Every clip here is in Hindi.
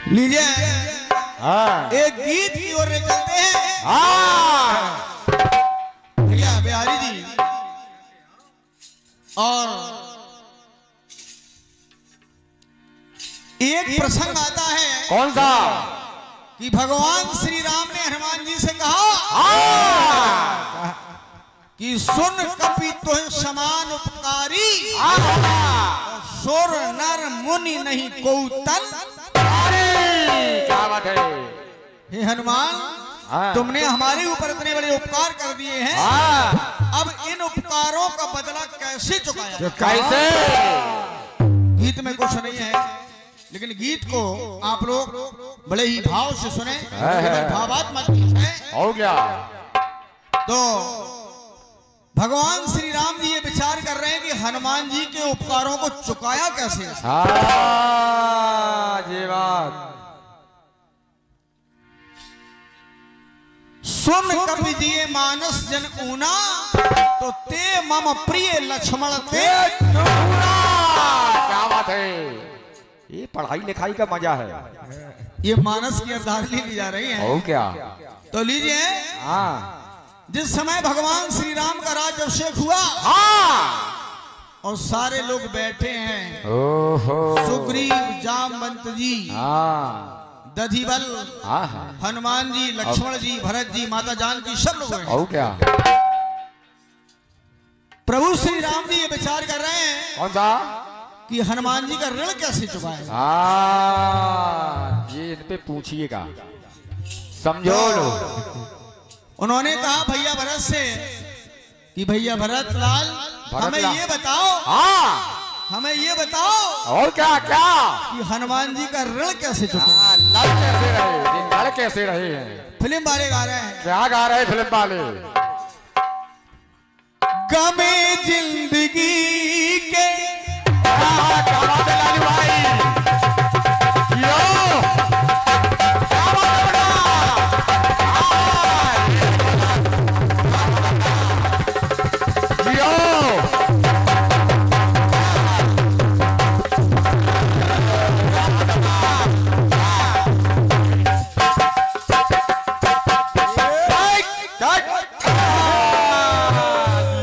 लीजिए हाँ एक गीत की ओर चलते हैं। हाँ भैया बिहारी जी और एक प्रसंग आता है। कौन सा? कि भगवान श्री राम ने हनुमान जी से कहा हाँ कि सुन कपि तुह समान उपकारी सुर नर मुनि नहीं कोउ तन। क्या बात है? हे हनुमान हाँ। तुमने हमारे ऊपर इतने बड़े उपकार कर दिए हैं। हाँ अब इन उपकारों का बदला कैसे चुकाया? जो कैसे? गीत में कुछ नहीं है, लेकिन गीत को आप लोग बड़े ही भाव से सुने, भावात्मक गीत है। हो गया। तो भगवान श्री राम जी ये विचार कर रहे हैं कि हनुमान जी के उपकारों को चुकाया कैसे। हाँ ये बात। सुन कपि दिए मानस जन ऊना तो ते मम प्रिय लक्ष्मण ते। क्या बात है? ये पढ़ाई लिखाई का मजा है। ये मानस की अर्धांगिनी ली जा रही है। हो क्या? तो लीजिए हाँ जिस समय भगवान श्री राम का राज्य अभिषेक हुआ हाँ और सारे लोग बैठे हैं, ओहो सुग्रीव जामवंत जी, हाँ दधिबल, हाँ हाँ हनुमान जी, लक्ष्मण जी, भरत जी, माता जानकी, सब लोग हैं। हो क्या? प्रभु श्री राम जी ये विचार कर रहे हैं कौन सा? कि हनुमान जी का ऋण कैसे चुकाएं। हाँ ये इन पे पूछिएगा, समझो लो। उन्होंने कहा भैया भरत से कि भैया भरत लाल हमें ये बताओ, हाँ हमें ये बताओ और क्या क्या कि हनुमान जी का ऋण कैसे चुकाएं। लड़ कैसे रहे, दिन लड़ कैसे रहे हैं? फिल्म वाले गा रहे हैं। क्या गा रहे फिल्म वाले? गमे जिंदगी के क्या बात है लालू भाई? यो क्या बात है बेटा?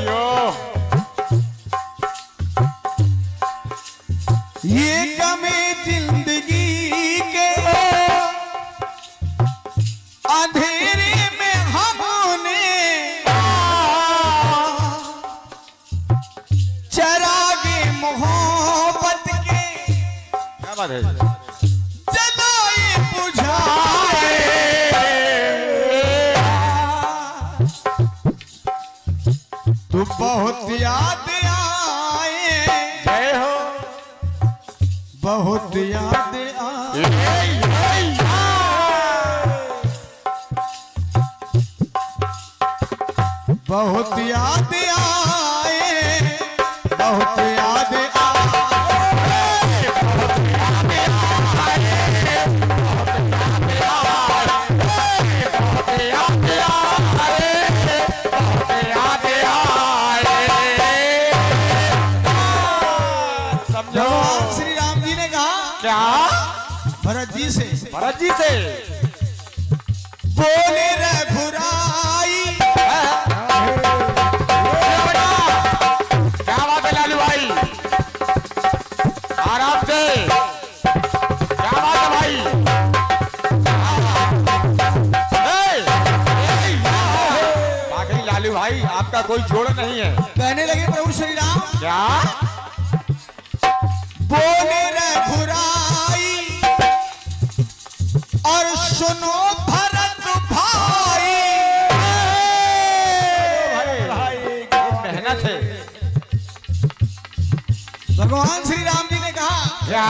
जियो ये गमे जिंदगी के अंधेरे में हमने चरागे मोहब्बत के क्या बात है? जलाए बुझाए तू बहुत याद आए, जय हो। बहुत याद आए। बहुत याद आए, बहुत याद भगवान श्री राम जी ने कहा क्या? भरत जी से, भरत जी से बोले रघुराई। क्या बात है लालू भाई? आराम से। क्या बात है भाई? बाकी लालू भाई आपका कोई जोड़ नहीं है। कहने लगे प्रभु श्री राम क्या? बोले रघुराई और सुनो भरत भाई। मेहनत है। भगवान श्री राम जी ने कहा क्या?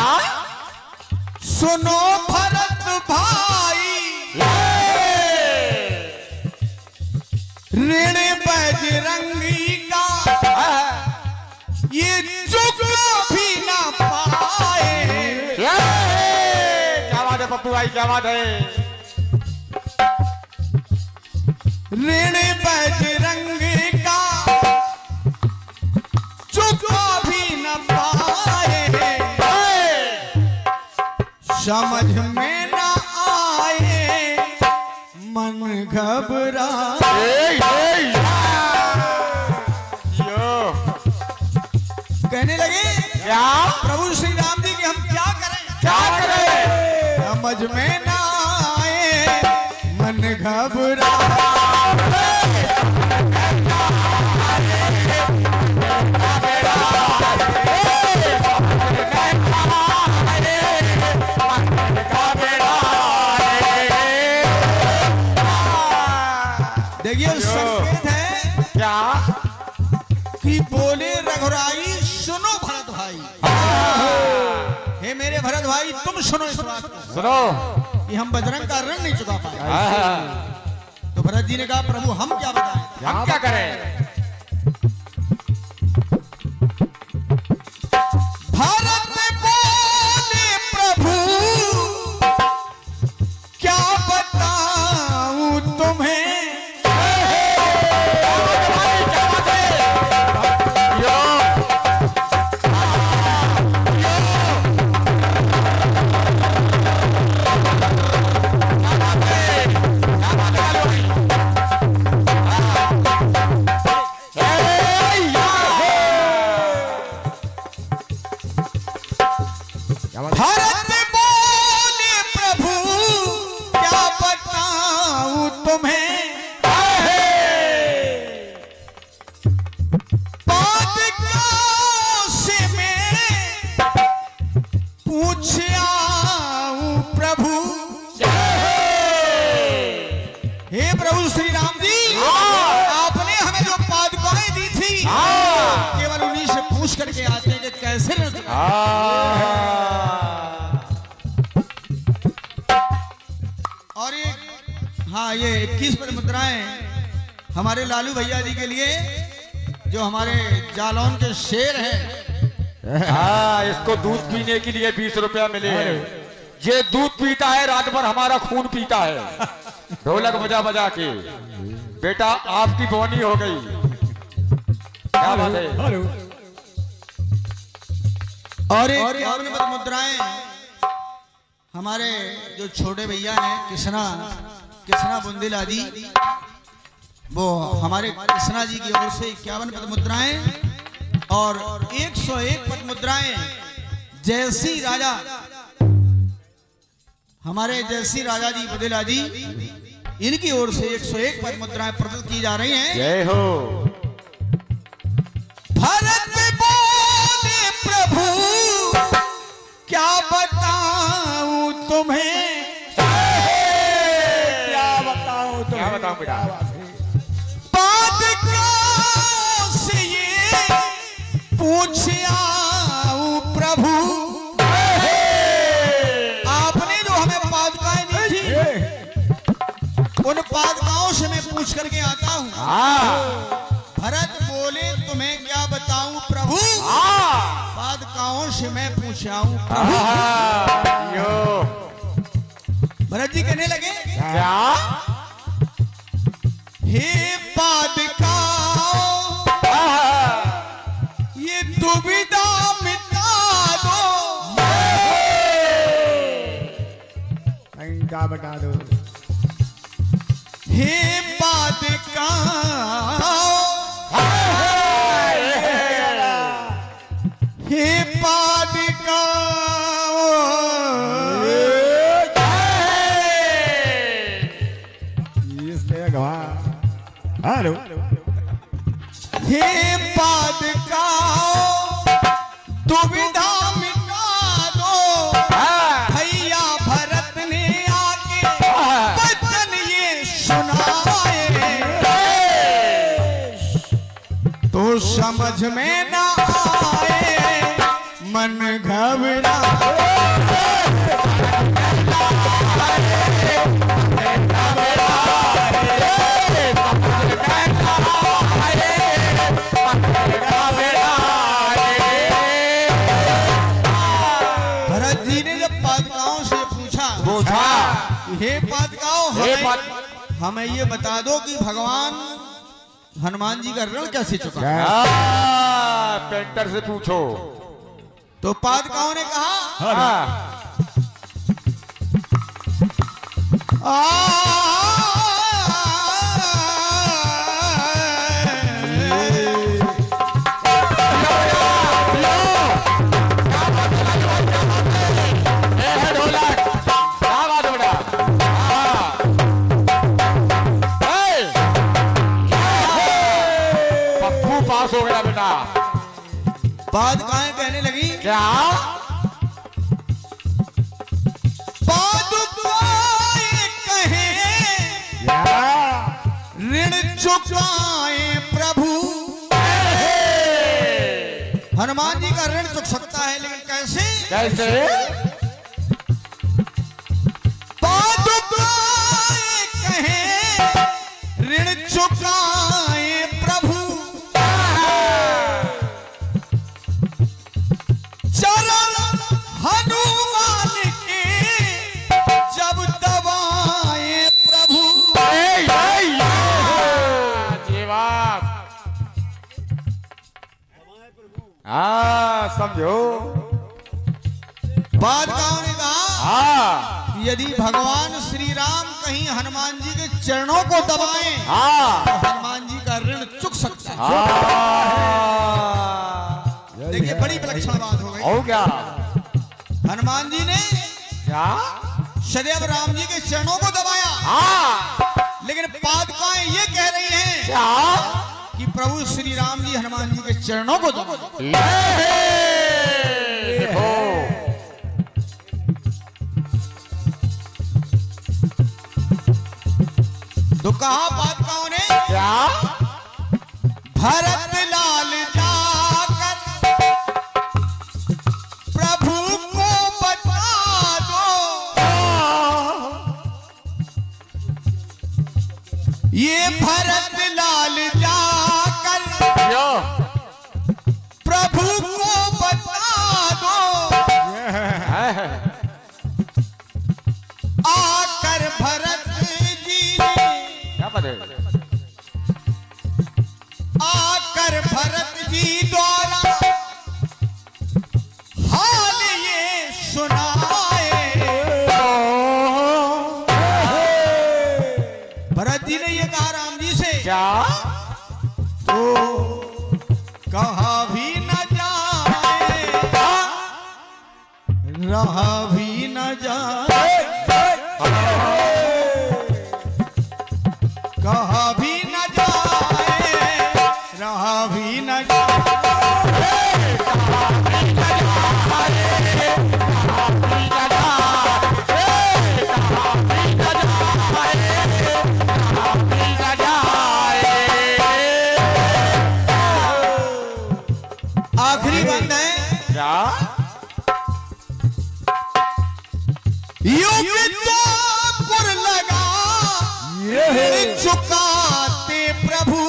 सुनो भरत भाई ऋण बजरंगी का ये चुका भी ना पाए। क्या बात है पप्पू भाई? क्या बात है? ऋण बजरंगी का चुका भी न पाए। समझ में कहने लगे क्या प्रभु श्री राम जी की हम क्या करें, क्या करें? समझ में ना आए मन घबरा। देखिए संकेत है क्या कि बोले रघुराई सुनो भरत भाई। हे मेरे भरत भाई तुम सुनो इस बात को, सुनो कि हम बजरंग का ऋण नहीं चुका पाए। हाँ। तो भरत जी ने कहा प्रभु हम क्या बताएं, हम क्या करें? भारत में बोले प्रभु क्या बताऊं तुम्हें, भारत में बोले प्रभु क्या बताऊं तुम्हें, बात क्यों से मैं पूछ आऊं प्रभु। हे प्रभु श्री राम जी आपने हमें जो पादुकाएं दी थी केवल उन्हीं से पूछ करके आते हैं कि कैसे और ये हाँ ये 21 पर मुद्राएं हमारे लालू भैया जी के लिए जो हमारे जालौन के शेर हैं। हाँ, इसको दूध पीने के लिए 20 रुपया मिले हैं। ये दूध पीता है, रात भर हमारा खून पीता है, ढोलक बजा बजा के। बेटा आपकी बोनी हो गई, क्या बात है? और एक 51 पर मुद्राएं हमारे जो छोटे भैया हैं कृष्णा बुंदेल आदि, वो हमारे कृष्णा जी की ओर से 51 पद मुद्राएं और 101 पद मुद्राएं जयसी राजा, हमारे जयसी राजा जी बुंदेल आदि, इनकी ओर से 101 पद मुद्राएं प्रदत्त की जा रही हैं। जय हो। भारत में बोले प्रभु क्या बताऊं तुम्हें, क्या बताऊं तुम्हें, क्या बताऊं बेटा? बात क्यों से ये पूछ आऊं प्रभु। आपने जो हमें पादुकाएं दी थी उन पादुकाओं से मैं पूछ करके आता हूं। भरत बोले तुम्हें क्या बताऊं प्रभु, पादुकाओं से मैं पूछाऊं प्रभु। भरत जी कहने लगे क्या? हे पादुकाओं ये दुविधा मिटा दो, क्या बता दो। हे पादुकाओं हे पादुकाओं हेलो, हे पादुकाओं दुविधा मिटा दो, भैया भरत ने आके वचन ये सुनाए तो समझ में ना आए मन घबरा। भरत जी ने जब पादुकाओं से पूछा हे पादुकाओं हमें ये बता दो कि भगवान हनुमान जी का ऋण कैसे चुका। पेंटर से पूछो। तो पादुकाओं ने कहा पप्पू पास हो गया बेटा। बात कहाँ कहने लगी? क्या? पादुकाएं कहे ऋण चुकाए प्रभु। हनुमान जी का ऋण चुक सकता है, लेकिन कैसे? कैसे? पादुकाएं कहे ऋण चुकाए प्रभु। चरण हनुमान के जब दबाए प्रभु। हाँ समझो। बाद गांव ने कहा हाँ यदि भगवान श्री राम कहीं हनुमान जी के चरणों को दबाएं हाँ तो हनुमान जी का ऋण चुक सकता है। हाँ। देखिए बड़ी विलक्षण बात हो गई। हो क्या? हनुमान जी ने क्या? सदैव राम जी के चरणों को दबाया, हाँ लेकिन पादुकाएं ये कह रही हैं क्या? कि प्रभु श्री राम जी हनुमान जी के चरणों को दबाए। देखो तो कहा पादुकाओं ने क्या? भरत लाल जाकर प्रभु को बता दो। ये भरत लाल जाकर यो प्रभु को बता दो। आकर भरत जी ने क्या पता? आकर भरत जी द्वारा हाल ये सुनाए। भरत जी ने ये कहा राम जी से क्या? तो कहा भी न जाए रहा भी न जाए, कहा भी न जाए रहा भी न जाए। आखिरी बंद है। क्या? युग तो पुर लगा ऋण चुकाते प्रभु।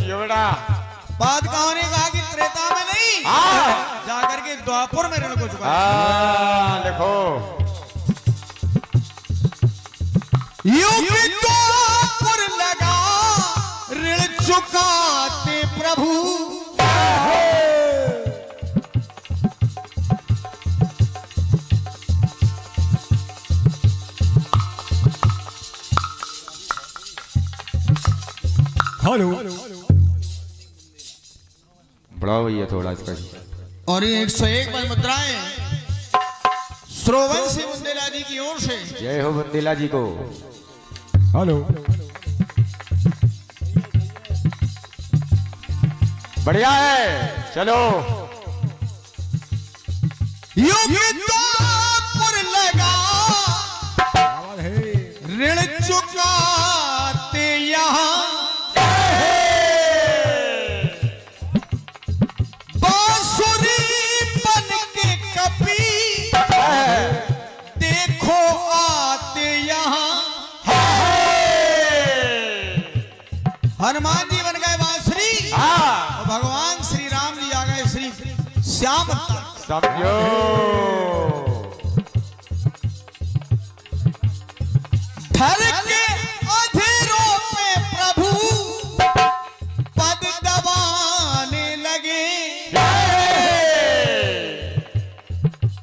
ये बेटा पादुकाओं ने कहा कि त्रेता में नहीं हाँ जाकर के द्वापर में ऋण को चुका। हाँ देखो युग तो पुर लगा ऋण चुकाते प्रभु। हेलो बढ़ाओ भैया थोड़ा इसका। और ये 101 पर मुद्राएं श्रोवन से बुंदेला जी की ओर से। जय हो बुंदेला जी को। हेलो बढ़िया है चलो। युग तो पुर लगा ऋण चुकाते यहाँ। बांसुरी बन के कपी देखो आते यहाँ। हनुमान जी बन गए बांसुरी और भगवान श्री राम जी आ गए श्री श्याम अवतार। समझो धर के अधीरों पे प्रभु पद दबाने लगे।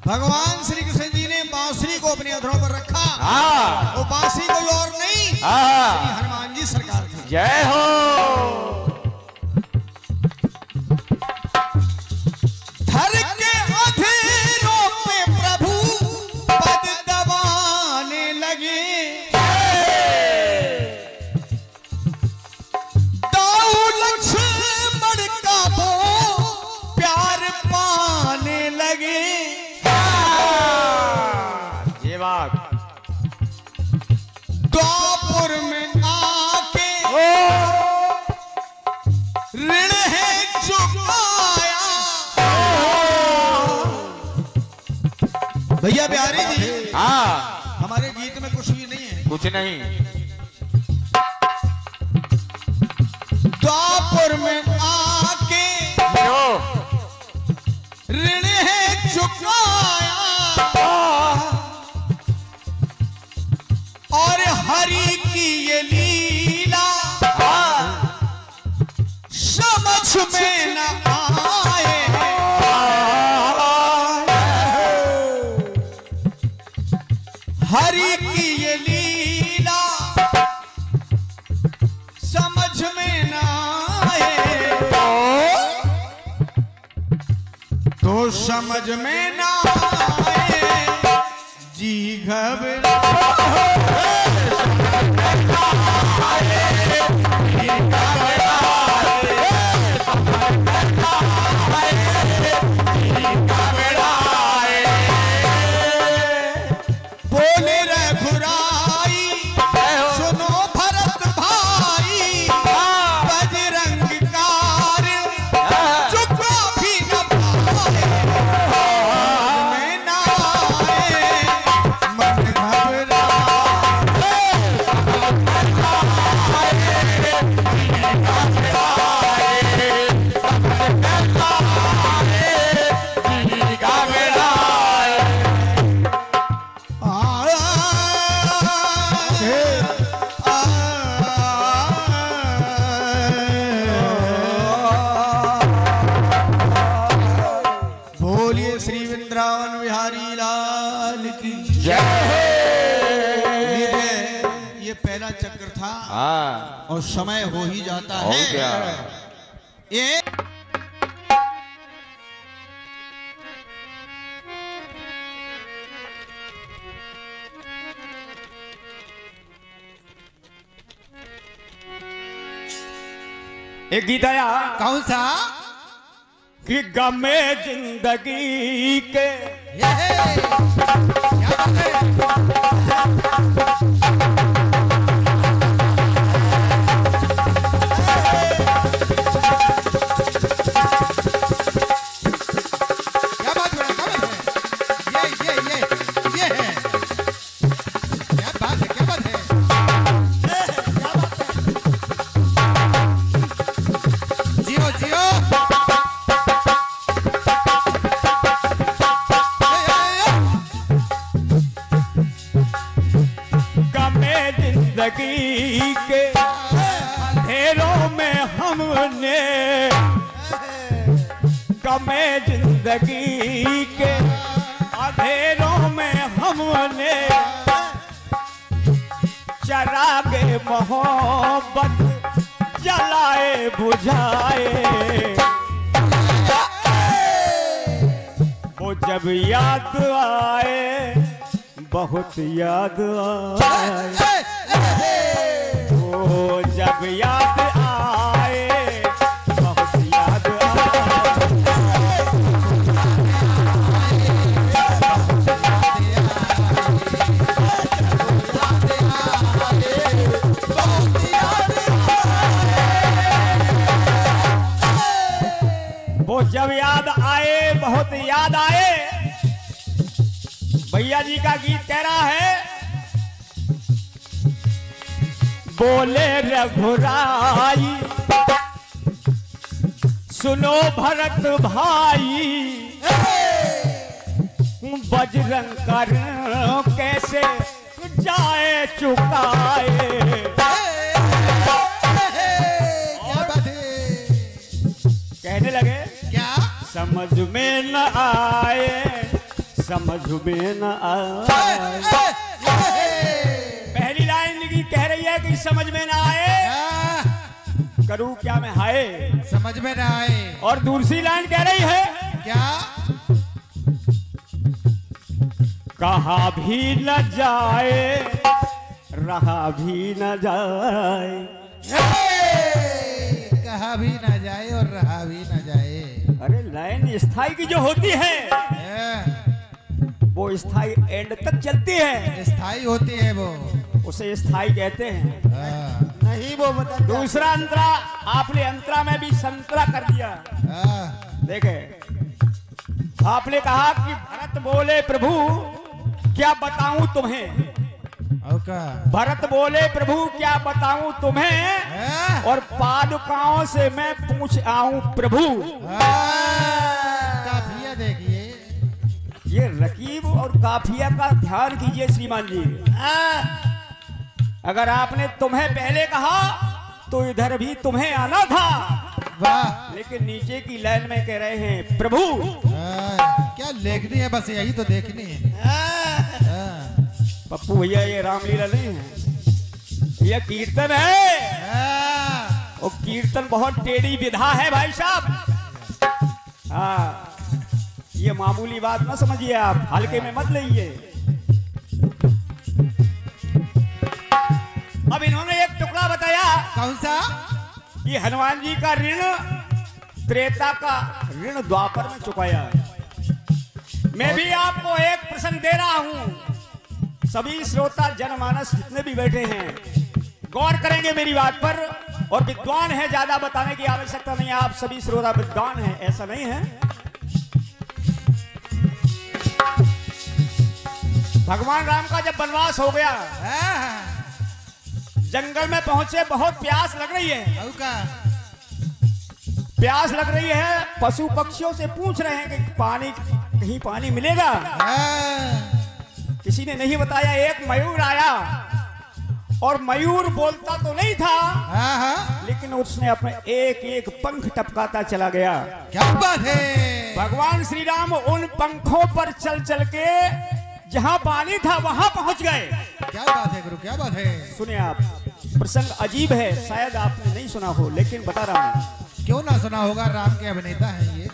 भगवान श्री कृष्ण जी ने बांसुरी को अपने अधरों पर रखा। वो बांसुरी कोई और नहीं श्री हनुमान जी सरकार थी। जय हो। धर के अधीरों पे प्रभु पद दबाने लगे। भैया बिहारी जी, हाँ हमारे गीत में कुछ भी नहीं है। कुछ नहीं। द्वापर में आके जो ऋण है चुकाया और हरि की ये लीला समझ में न आए। हरि की ये लीला समझ में न आए तो समझ में न आए जी घबरा बोले रघुराई सुनो भरत भाई बजरंग कार चुका भी न पाए में न आए मन बोलिए श्री वृंदावन बिहारी लाल की जय। ये पहला चक्र था हाँ और समय हो ही जाता हो है। गया। ये एक गीत आया कौन सा? कि गमे जिंदगी के ये क्या बात है? क्या बात है? ये है। क्या बात है? क्या बात है? जियो जियो। गमे जिंदगी के अंधेरों में हमने गमे जिंदगी के अंधेरों में हमने चरागे मोहब्बत जलाए बुझाए वो जब याद आए बहुत याद आए वो जब याद आए बहुत याद वो जब याद आए बहुत याद आए। भैया जी का गीत कह रहा है बोले रघुराई सुनो भरत भाई बजरंग कर कैसे जाए चुकाए। कहने लगे क्या? समझ में न आए समझ में न आए। पहली लाइन की कह रही है कि समझ में न आए करूं क्या मैं हाय समझ में ना आए। और दूसरी लाइन कह रही है क्या? कहा भी न जाए रहा भी न जाए। कहा भी ना जाए और रहा भी ना जाए। अरे लाइन स्थाई की जो होती है वो स्थाई एंड तक चलती है, स्थाई होती है वो, उसे स्थाई कहते हैं। नहीं वो बता। दूसरा अंतरा आपने अंतरा में भी संतरा कर दिया। देखे आपने कहा कि भरत बोले प्रभु क्या बताऊं तुम्हें। भरत बोले प्रभु क्या बताऊं तुम्हें, और पादुकाओं से मैं पूछ आऊं प्रभु। काफिया देखिए, ये रकीब और काफिया का ध्यान कीजिए श्रीमान जी। अगर आपने तुम्हें पहले कहा तो इधर भी तुम्हें आना था, वाह। लेकिन नीचे की लाइन में कह रहे हैं प्रभु। क्या लेखनी है, बस यही तो देखनी है। पप्पू भैया ये रामलीला नहीं है, ये कीर्तन है। और कीर्तन बहुत टेढ़ी विधा है भाई साहब। हाँ, ये मामूली बात ना समझिए आप, हल्के में मत लीजिए। अब इन्होंने एक टुकड़ा बताया। कौन सा? ये हनुमान जी का ऋण त्रेता का ऋण द्वापर में चुकाया। मैं भी आपको एक प्रसंग दे रहा हूं। सभी श्रोता जनमानस जितने भी बैठे हैं गौर करेंगे मेरी बात पर, और विद्वान है, ज्यादा बताने की आवश्यकता नहीं है। आप सभी श्रोता विद्वान हैं, ऐसा नहीं है। भगवान राम का जब वनवास हो गया, जंगल में पहुंचे, बहुत प्यास लग रही है। प्यास लग रही है, पशु पक्षियों से पूछ रहे हैं कि पानी, कहीं पानी मिलेगा। किसी ने नहीं बताया। एक मयूर आया, और मयूर बोलता तो नहीं था, लेकिन उसने अपने एक एक पंख टपकाता चला गया। क्या बात है। भगवान श्री राम उन पंखों पर चल चल के जहां पानी था वहां पहुंच गए। क्या बात है गुरु, क्या बात है। सुनिए आप, प्रसंग अजीब है, शायद आपने नहीं सुना हो, लेकिन बता रहा हूं। क्यों ना सुना होगा, राम के अभिनेता हैं ये।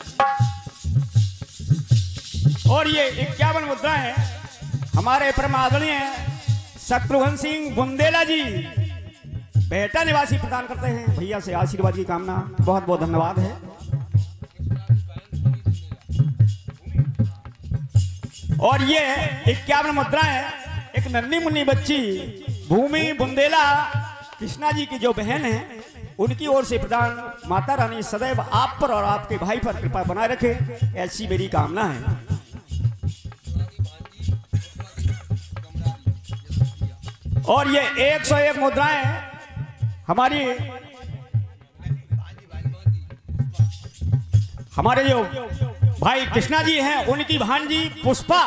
और ये 51 मुद्रा है। हमारे परम आदरणीय शत्रुघ्न सिंह बुंदेला जी बेहटा निवासी प्रदान करते हैं। भैया से आशीर्वाद की कामना, बहुत बहुत धन्यवाद है। और ये 51 मुद्रा है। एक नन्ही मुन्नी बच्ची भूमि बुंदेला कृष्णा जी की जो बहन है, उनकी ओर से प्रदान। माता रानी सदैव आप पर और आपके भाई पर कृपा बनाए रखे, ऐसी मेरी कामना है। और ये 101 मुद्राएं हमारे जो भाई कृष्णा जी हैं, उनकी भांजी पुष्पा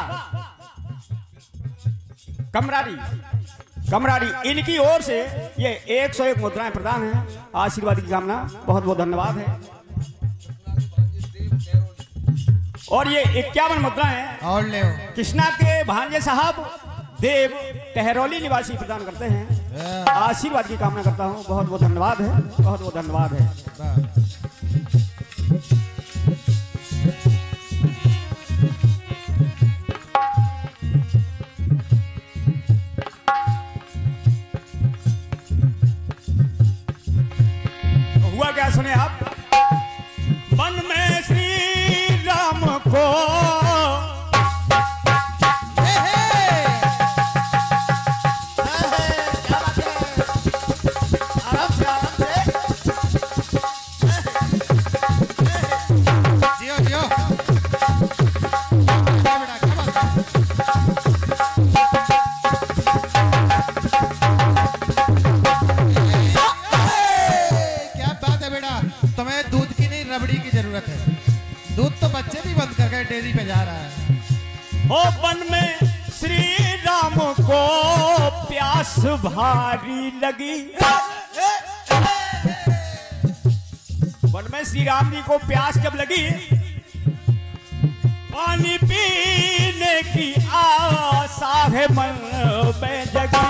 कमरारी, इनकी ओर से ये 101 मुद्राएं प्रदान हैं। आशीर्वाद की कामना, बहुत बहुत धन्यवाद है। और ये 51 मुद्राएं और ले कृष्णा के भांजे साहब देव टहरौली निवासी प्रदान करते हैं। आशीर्वाद की कामना करता हूं, बहुत बहुत धन्यवाद है, बहुत बहुत धन्यवाद है। हुआ क्या सुने आप। मन में श्री राम को डेयरी पे जा रहा है। ओ वन में श्री राम को प्यास भारी लगी। वन में श्री राम जी को प्यास जब लगी, पानी पीने की आशा है मन में जगी।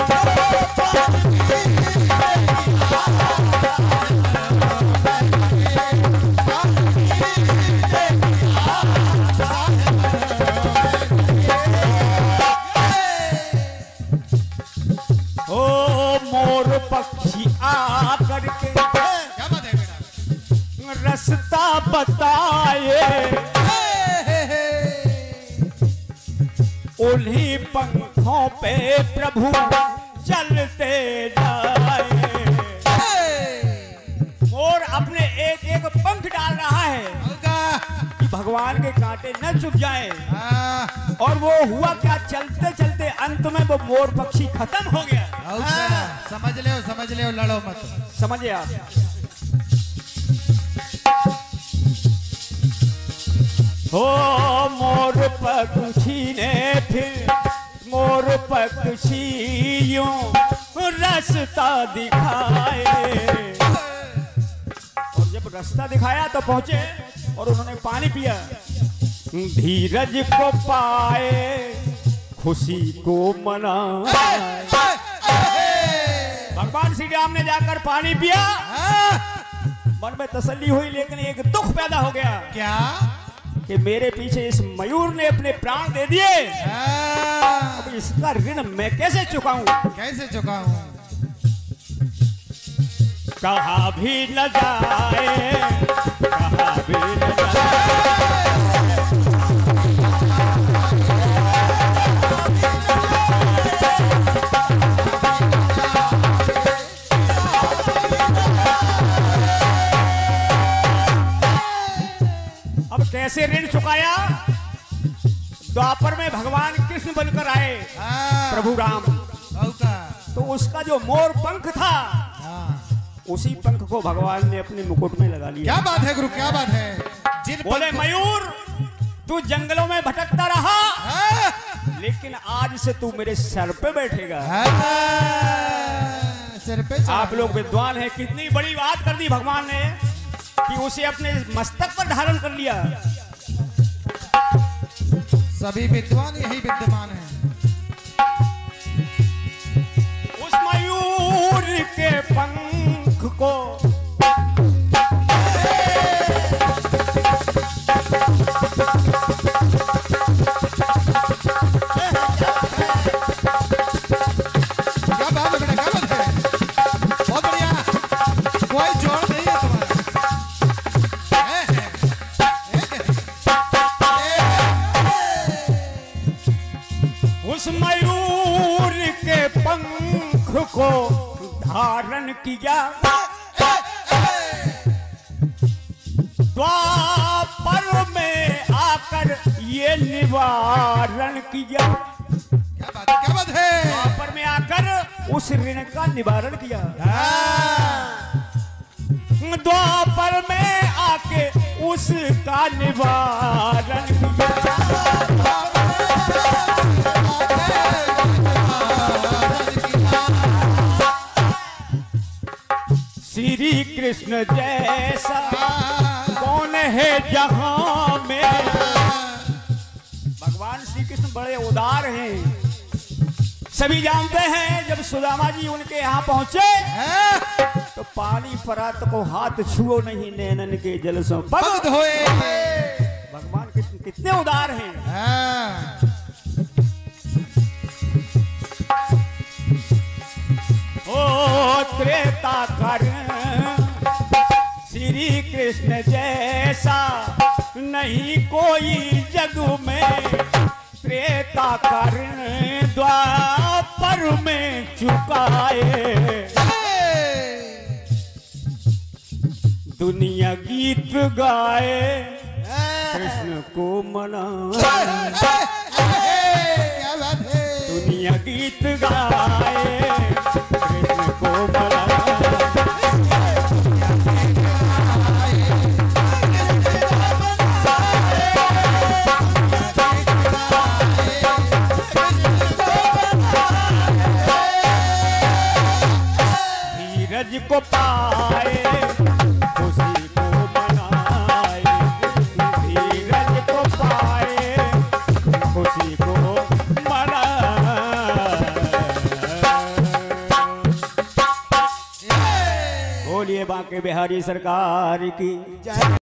पक्षी आकर के रास्ता बताए, उन्हीं पंखों पे प्रभु चलते जाए। मोर अपने एक एक पंख डाल रहा है कि भगवान के कांटे न चुभ जाए। और वो हुआ क्या, चलते चलते अंत में वो मोर पक्षी खत्म हो गया। समझ ले लड़ो मत। समझे आप? हो मोर पक्षी ने फिर मोर पक्षी यूं रास्ता दिखाए, और जब रास्ता दिखाया तो पहुंचे और उन्होंने पानी पिया। धीरज को पाए खुशी को मनाए। भगवान श्री राम ने जाकर पानी पिया, मन में तसल्ली हुई, लेकिन एक दुख पैदा हो गया। क्या? कि मेरे पीछे इस मयूर ने अपने प्राण दे दिए, अब इसका ऋण मैं कैसे चुकाऊं? कैसे चुकाऊं? कहा भी न जाए, कहा भी न जाए। अब कैसे ऋण चुकाया? द्वापर में भगवान कृष्ण बनकर आए प्रभु राम, तो उसका जो मोर पंख था, उसी पंख को भगवान ने अपने मुकुट में लगा लिया। क्या बात है गुरु, क्या बात है। बोले मयूर, तू जंगलों में भटकता रहा, लेकिन आज से तू मेरे सर पे बैठेगा। सिर पे आप लोग विद्वान हैं, कितनी बड़ी बात कर दी भगवान ने कि उसे अपने मस्तक पर धारण कर लिया। सभी विद्वान यही विद्यमान हैं। उस मयूर के पंख को क्या बात है बेटा, क्या बात है, बहुत बढ़िया, कोई जोड़ नहीं है उस मयूर के पंख को धारण किया, द्वापर में आकर ये निवारण किया। क्या बात है। द्वापर में आकर उस ऋण का निवारण किया। द्वापर में आके उसका निवारण किया। श्री कृष्ण जैसा कौन है जहां में। भगवान श्री कृष्ण बड़े उदार हैं, सभी जानते हैं। जब सुदामा जी उनके यहाँ पहुंचे तो पानी परात को हाथ छुओ नहीं, नैनन के जल से पग धोए। भगवान कृष्ण कितने उदार हैं। ओ त्रेता कर श्री कृष्ण जैसा नहीं कोई जग में, त्रेता कर द्वापर में चुकाए। दुनिया गीत गाए कृष्ण को मनाए। क्या बात है। दुनिया गीत गाए कृष्ण को मनाए। धीरज को पाए खुशी को मनाए। धीरज को पाए खुशी को मनाए। बोलिए बांके बिहारी सरकार की जय।